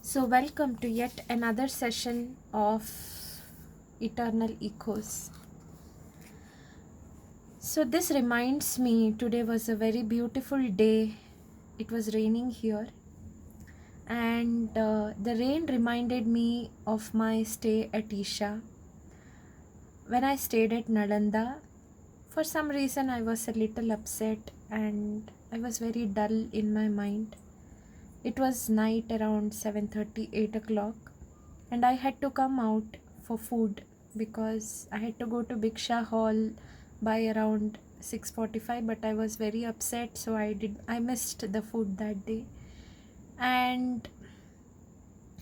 So, welcome to yet another session of Eternal Echoes. So, this reminds me today was a very beautiful day. It was raining here, and the rain reminded me of my stay at Isha. When I stayed at Nalanda, for some reason I was a little upset and I was very dull in my mind. It was night around 7:30, 8 o'clock, and I had to come out for food because I had to go to Biksha Hall by around 6:45, but I was very upset, so I missed the food that day, and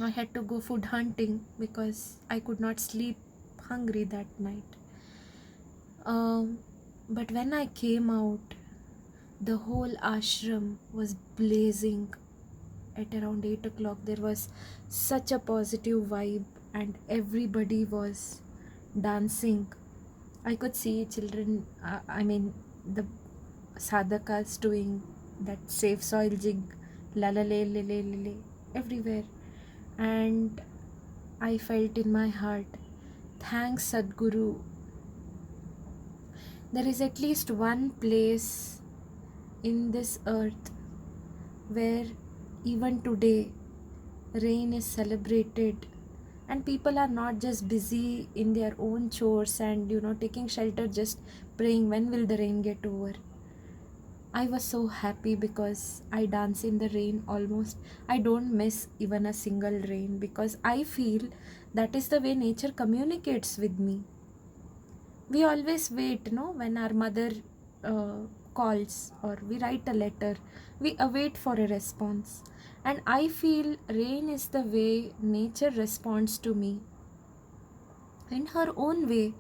I had to go food hunting because I could not sleep hungry that night. But when I came out, the whole ashram was blazing. At around 8 o'clock, there was such a positive vibe, and everybody was dancing. I could see children, the sadhakas doing that safe soil jig, la la le le le le le, everywhere. And I felt in my heart, thanks Sadhguru. There is at least one place in this earth where even today rain is celebrated, and people are not just busy in their own chores and taking shelter, just praying when will the rain get over. I was so happy because I dance in the rain almost. I don't miss even a single rain because I feel that is the way nature communicates with me. We always wait, when our mother calls or we write a letter, we await for a response. And I feel rain is the way nature responds to me in her own way.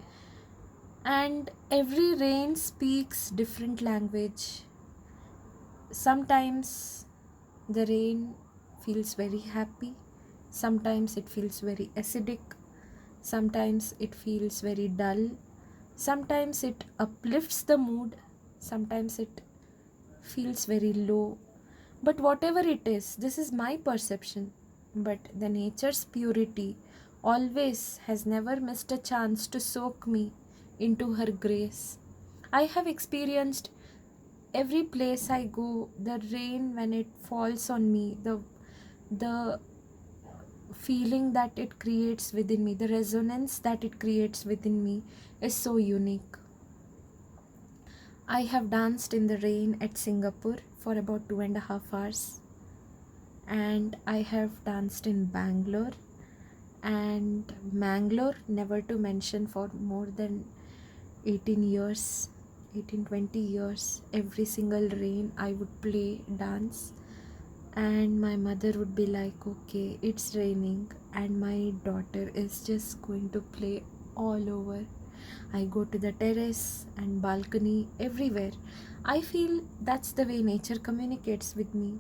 And every rain speaks different language. Sometimes the rain feels very happy, sometimes it feels very acidic, sometimes it feels very dull, sometimes it uplifts the mood, sometimes it feels very low. But whatever it is, this is my perception. But the nature's purity always has never missed a chance to soak me into her grace. I have experienced every place I go, the rain when it falls on me, the feeling that it creates within me, the resonance that it creates within me is so unique. I have danced in the rain at Singapore for about 2.5 hours, and I have danced in Bangalore and Mangalore, never to mention, for more than 18 years, 18-20 years. Every single rain I would play dance, and my mother would be like, okay, it's raining, and my daughter is just going to play all over. I go to the terrace and balcony, everywhere. I feel that's the way nature communicates with me.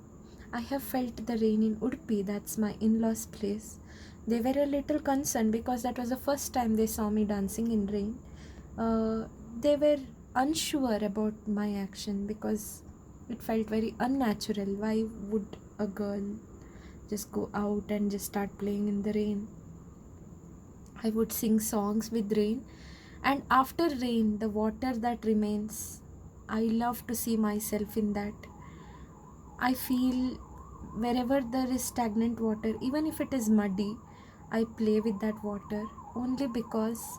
I have felt the rain in Udupi, that's my in-laws' place. They were a little concerned because that was the first time they saw me dancing in rain. They were unsure about my action because it felt very unnatural. Why would a girl just go out and just start playing in the rain? I would sing songs with rain, and after rain, the water that remains, I love to see myself in that. I feel wherever there is stagnant water, even if it is muddy, I play with that water only because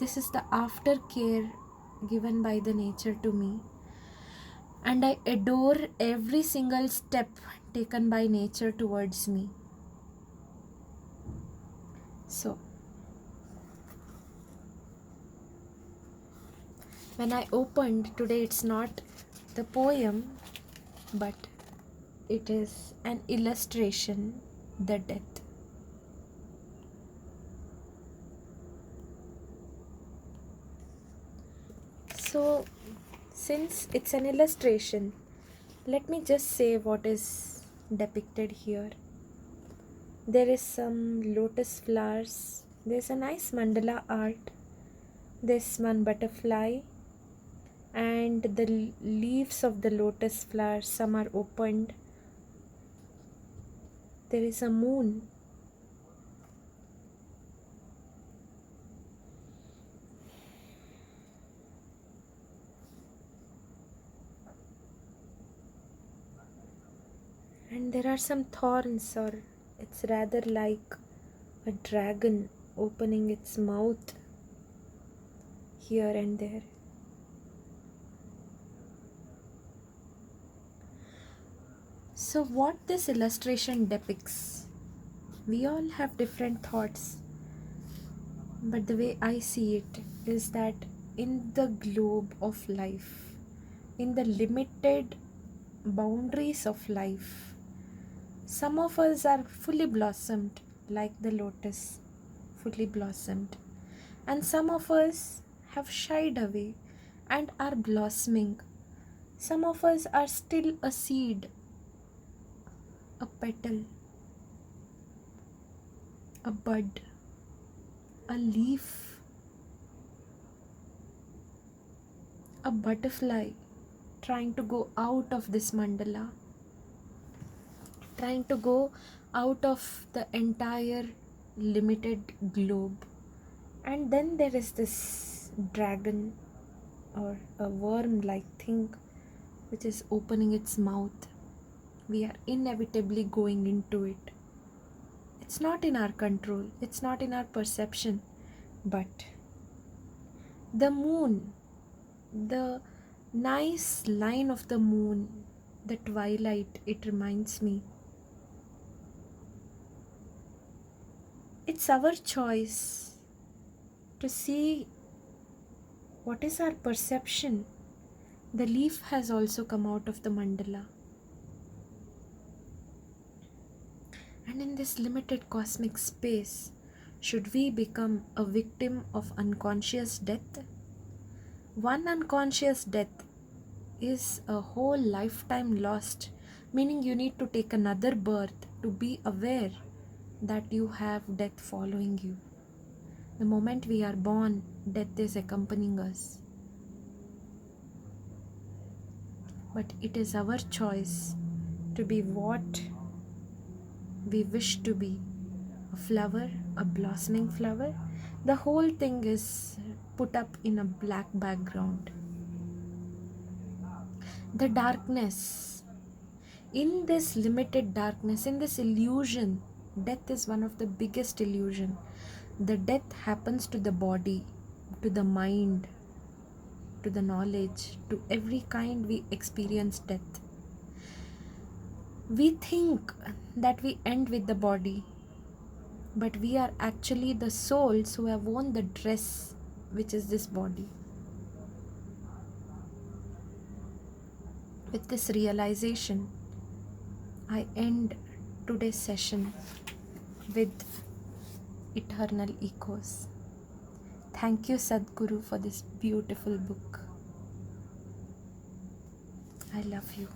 this is the aftercare given by the nature to me. And I adore every single step taken by nature towards me. So, when I opened today, it's not the poem, but it is an illustration, The Death. So, since it's an illustration, let me just say what is depicted here. There is some lotus flowers, there's a nice mandala art, there's one butterfly, and the leaves of the lotus flowers, some are opened, There is a moon. And there are some thorns, or it's rather like a dragon opening its mouth here and there. So, what this illustration depicts, we all have different thoughts, but the way I see it is that in the globe of life, in the limited boundaries of life, some of us are fully blossomed like the lotus, fully blossomed, and some of us have shied away and are blossoming. Some of us are still a seed, a petal, a bud, a leaf, a butterfly trying to go out of this mandala, trying to go out of the entire limited globe. And then there is this dragon or a worm like thing which is opening its mouth. We are inevitably going into it. It's not in our control, it's not in our perception, but the moon, the nice line of the moon, the twilight, it reminds me. It's our choice to see what is our perception. The leaf has also come out of the mandala. And in this limited cosmic space, should we become a victim of unconscious death? One unconscious death is a whole lifetime lost, meaning you need to take another birth to be aware that you have death following you. The moment we are born, death is accompanying us. But it is our choice to be what we wish to be. A flower, a blossoming flower. The whole thing is put up in a black background. The darkness. In this limited darkness, in this illusion, death is one of the biggest illusion. The death happens to the body, to the mind, to the knowledge, to every kind we experience death. We think that we end with the body, but we are actually the souls who have worn the dress which is this body. With this realization, I end today's session with Eternal Echoes. Thank you, Sadhguru, for this beautiful book. I love you.